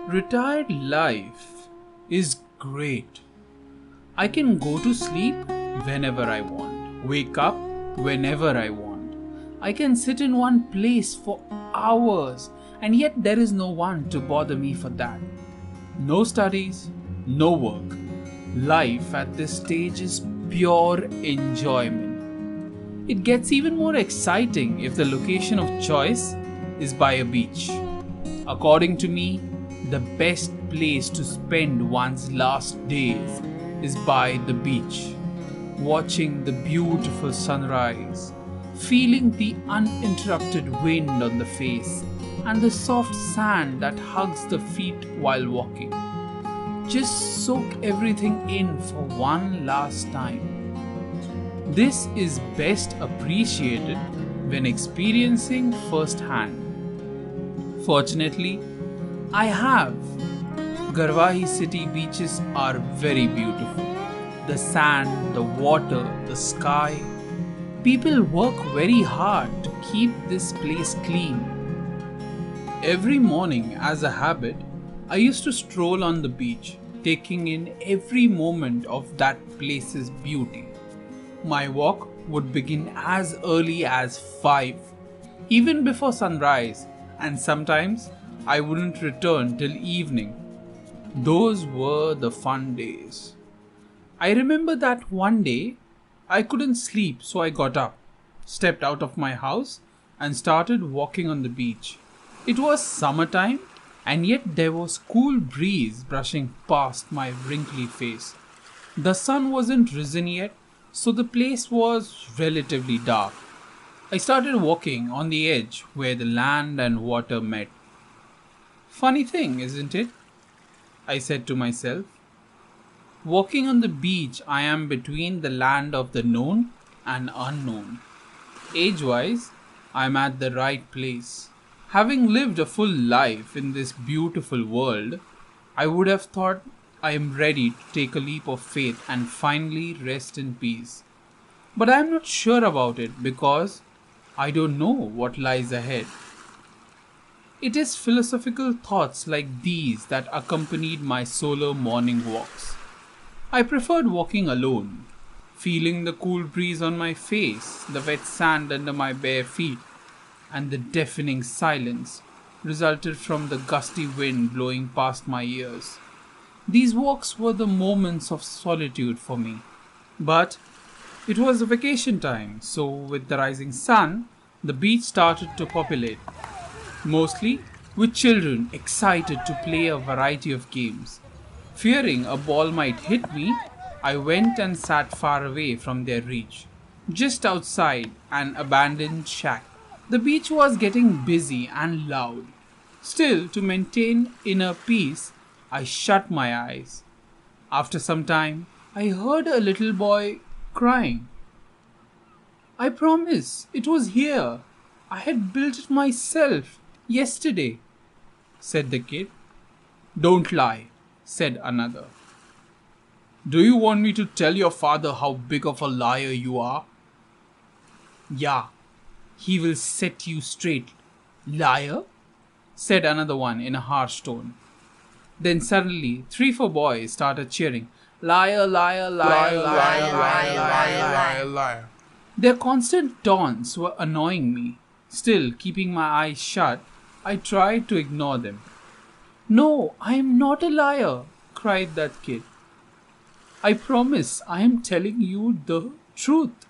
Retired life is great. I can go to sleep whenever I want, wake up whenever I want. I can sit in one place for hours, and yet there is no one to bother me for that. No studies, no work. Life at this stage is pure enjoyment. It gets even more exciting if the location of choice is by a beach. According to me, the best place to spend one's last days is by the beach, watching the beautiful sunrise, feeling the uninterrupted wind on the face, and the soft sand that hugs the feet while walking. Just soak everything in for one last time. This is best appreciated when experiencing firsthand. Fortunately, I have. Garwahi city beaches are very beautiful. The sand, the water, the sky. People work very hard to keep this place clean. Every morning, as a habit, I used to stroll on the beach, taking in every moment of that place's beauty. My walk would begin as early as 5, even before sunrise, and sometimes I wouldn't return till evening. Those were the fun days. I remember that one day I couldn't sleep, so I got up, stepped out of my house, and started walking on the beach. It was summertime, and yet there was cool breeze brushing past my wrinkly face. The sun wasn't risen yet, so the place was relatively dark. I started walking on the edge where the land and water met. Funny thing, isn't it? I said to myself. Walking on the beach, I am between the land of the known and unknown. Age-wise, I am at the right place. Having lived a full life in this beautiful world, I would have thought I am ready to take a leap of faith and finally rest in peace. But I am not sure about it because I don't know what lies ahead. It is philosophical thoughts like these that accompanied my solo morning walks. I preferred walking alone, feeling the cool breeze on my face, the wet sand under my bare feet, and the deafening silence resulted from the gusty wind blowing past my ears. These walks were the moments of solitude for me. But it was a vacation time, so with the rising sun, the beach started to populate, mostly with children excited to play a variety of games. Fearing a ball might hit me, I went and sat far away from their reach, just outside an abandoned shack. The beach was getting busy and loud. Still, to maintain inner peace, I shut my eyes. After some time, I heard a little boy crying. I promise, it was here. I had built it myself yesterday, said the kid. Don't lie, said another. Do you want me to tell your father how big of a liar you are? Yeah, he will set you straight. Liar? Said another one in a harsh tone. Then suddenly 3-4 boys started cheering. Liar, liar, liar, liar, liar, liar, liar, liar. Their constant taunts were annoying me. Still, keeping my eyes shut, I tried to ignore them. No, I am not a liar, cried that kid. I promise I am telling you the truth.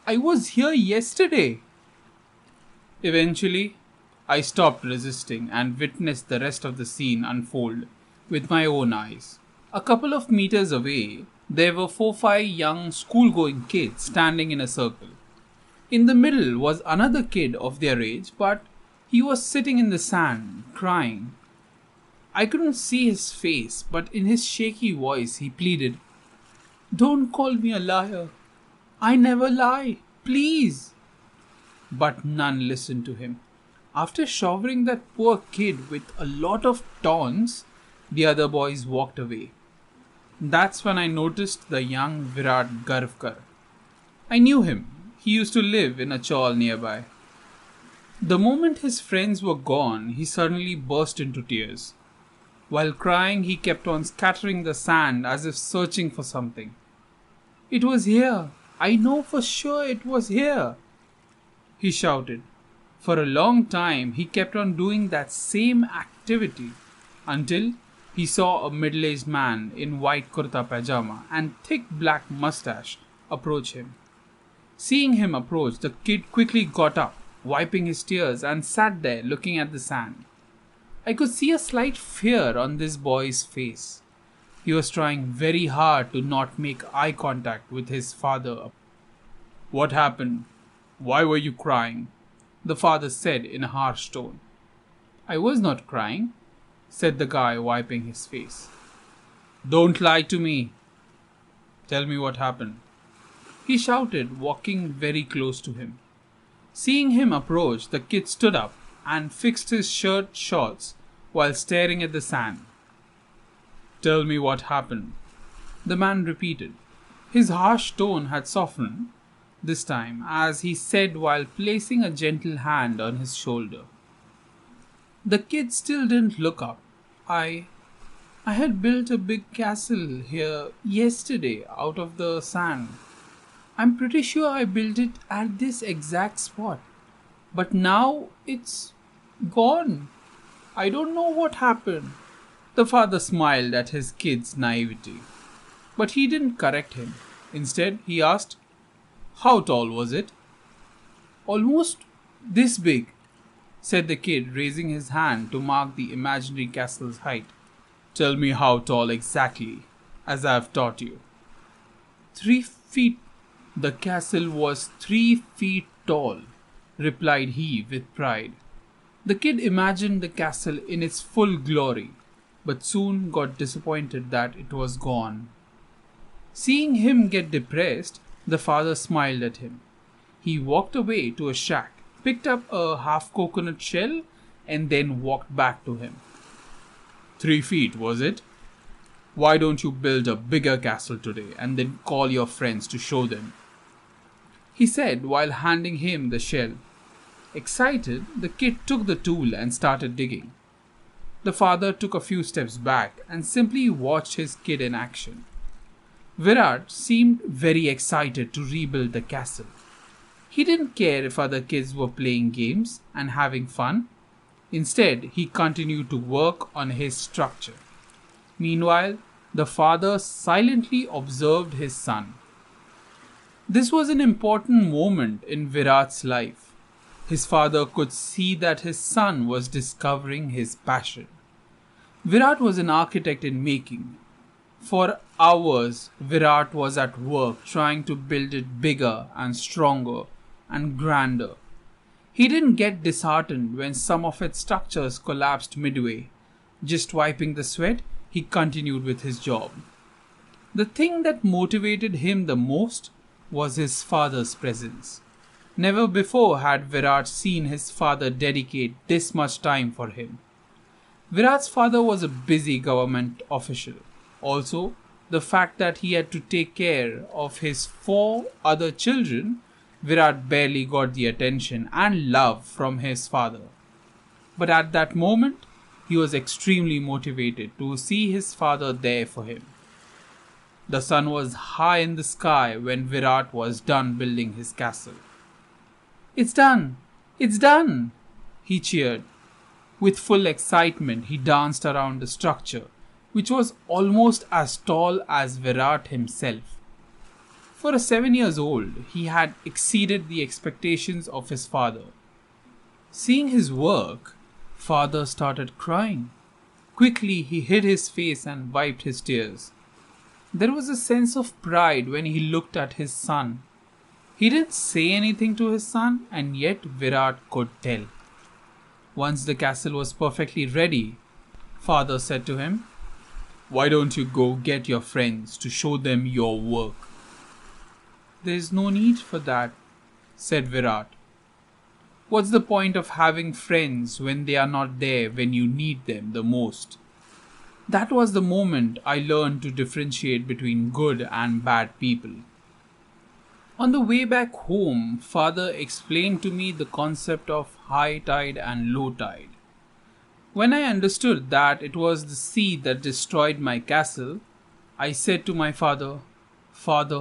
I was here yesterday. Eventually, I stopped resisting and witnessed the rest of the scene unfold with my own eyes. A couple of meters away, there were 4-5 young school-going kids standing in a circle. In the middle was another kid of their age, but he was sitting in the sand, crying. I couldn't see his face, but in his shaky voice he pleaded, Don't call me a liar. I never lie. Please. But none listened to him. After showering that poor kid with a lot of taunts, the other boys walked away. That's when I noticed the young Virat Garvkar. I knew him. He used to live in a chawl nearby. The moment his friends were gone, he suddenly burst into tears. While crying, he kept on scattering the sand as if searching for something. "It was here! I know for sure it was here!" he shouted. For a long time, he kept on doing that same activity until he saw a middle-aged man in white kurta pajama and thick black mustache approach him. Seeing him approach, the kid quickly got up, wiping his tears, and sat there looking at the sand. I could see a slight fear on this boy's face. He was trying very hard to not make eye contact with his father. "What happened? Why were you crying?" the father said in a harsh tone. "I was not crying," said the guy, wiping his face. "Don't lie to me. Tell me what happened," he shouted, walking very close to him. Seeing him approach, the kid stood up and fixed his shirt shorts while staring at the sand. "Tell me what happened," the man repeated. His harsh tone had softened this time as he said while placing a gentle hand on his shoulder. The kid still didn't look up. I had built a big castle here yesterday out of the sand. I'm pretty sure I built it at this exact spot. But now it's gone. I don't know what happened." The father smiled at his kid's naivety. But he didn't correct him. Instead, he asked, "How tall was it?" "Almost this big," said the kid, raising his hand to mark the imaginary castle's height. "Tell me how tall exactly, as I have taught you." 3 feet. The castle was 3 feet tall, replied he with pride. The kid imagined the castle in its full glory, but soon got disappointed that it was gone. Seeing him get depressed, the father smiled at him. He walked away to a shack, picked up a half coconut shell, and then walked back to him. 3 feet, was it? Why don't you build a bigger castle today and then call your friends to show them?" he said while handing him the shell. Excited, the kid took the tool and started digging. The father took a few steps back and simply watched his kid in action. Virat seemed very excited to rebuild the castle. He didn't care if other kids were playing games and having fun. Instead, he continued to work on his structure. Meanwhile, the father silently observed his son. This was an important moment in Virat's life. His father could see that his son was discovering his passion. Virat was an architect in making. For hours, Virat was at work trying to build it bigger and stronger and grander. He didn't get disheartened when some of its structures collapsed midway. Just wiping the sweat, he continued with his job. The thing that motivated him the most was his father's presence. Never before had Virat seen his father dedicate this much time for him. Virat's father was a busy government official. Also, the fact that he had to take care of his 4 other children, Virat barely got the attention and love from his father. But at that moment, he was extremely motivated to see his father there for him. The sun was high in the sky when Virat was done building his castle. "It's done! It's done!" he cheered. With full excitement, he danced around the structure, which was almost as tall as Virat himself. For a 7-year-old, he had exceeded the expectations of his father. Seeing his work, father started crying. Quickly, he hid his face and wiped his tears. There was a sense of pride when he looked at his son. He didn't say anything to his son, and yet Virat could tell. Once the castle was perfectly ready, father said to him, "Why don't you go get your friends to show them your work?" "There is no need for that," said Virat. "What's the point of having friends when they are not there when you need them the most?" That was the moment I learned to differentiate between good and bad people. On the way back home, father explained to me the concept of high tide and low tide. When I understood that it was the sea that destroyed my castle, I said to my father, "Father,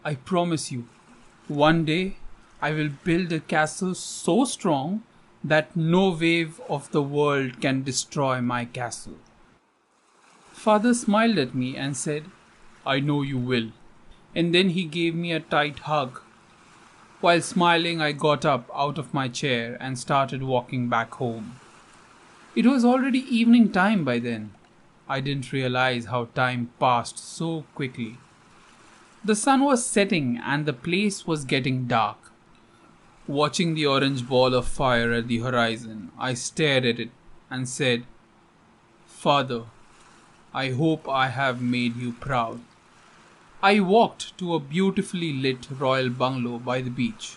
I promise you, one day I will build a castle so strong that no wave of the world can destroy my castle." Father smiled at me and said, "I know you will." And then he gave me a tight hug. While smiling, I got up out of my chair and started walking back home. It was already evening time by then. I didn't realize how time passed so quickly. The sun was setting and the place was getting dark. Watching the orange ball of fire at the horizon, I stared at it and said, "Father, I hope I have made you proud." I walked to a beautifully lit royal bungalow by the beach.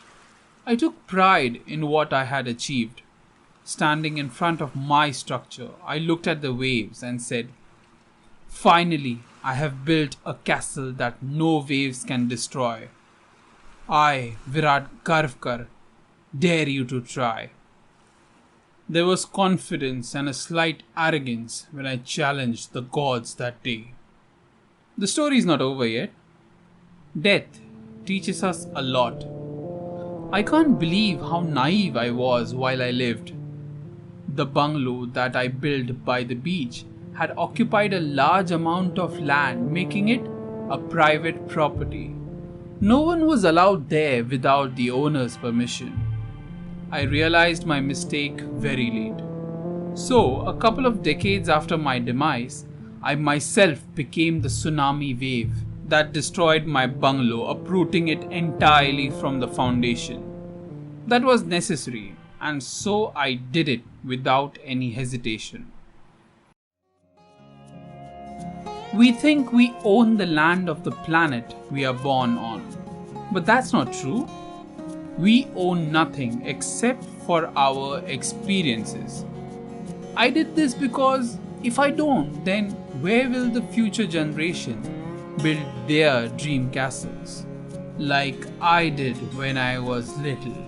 I took pride in what I had achieved. Standing in front of my structure, I looked at the waves and said, "Finally, I have built a castle that no waves can destroy. I, Virat Karvkar, dare you to try." There was confidence and a slight arrogance when I challenged the gods that day. The story is not over yet. Death teaches us a lot. I can't believe how naive I was while I lived. The bungalow that I built by the beach had occupied a large amount of land, making it a private property. No one was allowed there without the owner's permission. I realized my mistake very late. So, a couple of decades after my demise, I myself became the tsunami wave that destroyed my bungalow, uprooting it entirely from the foundation. That was necessary, and so I did it without any hesitation. We think we own the land of the planet we are born on, but that's not true. We own nothing except for our experiences. I did this because if I don't, then where will the future generation build their dream castles? Like I did when I was little.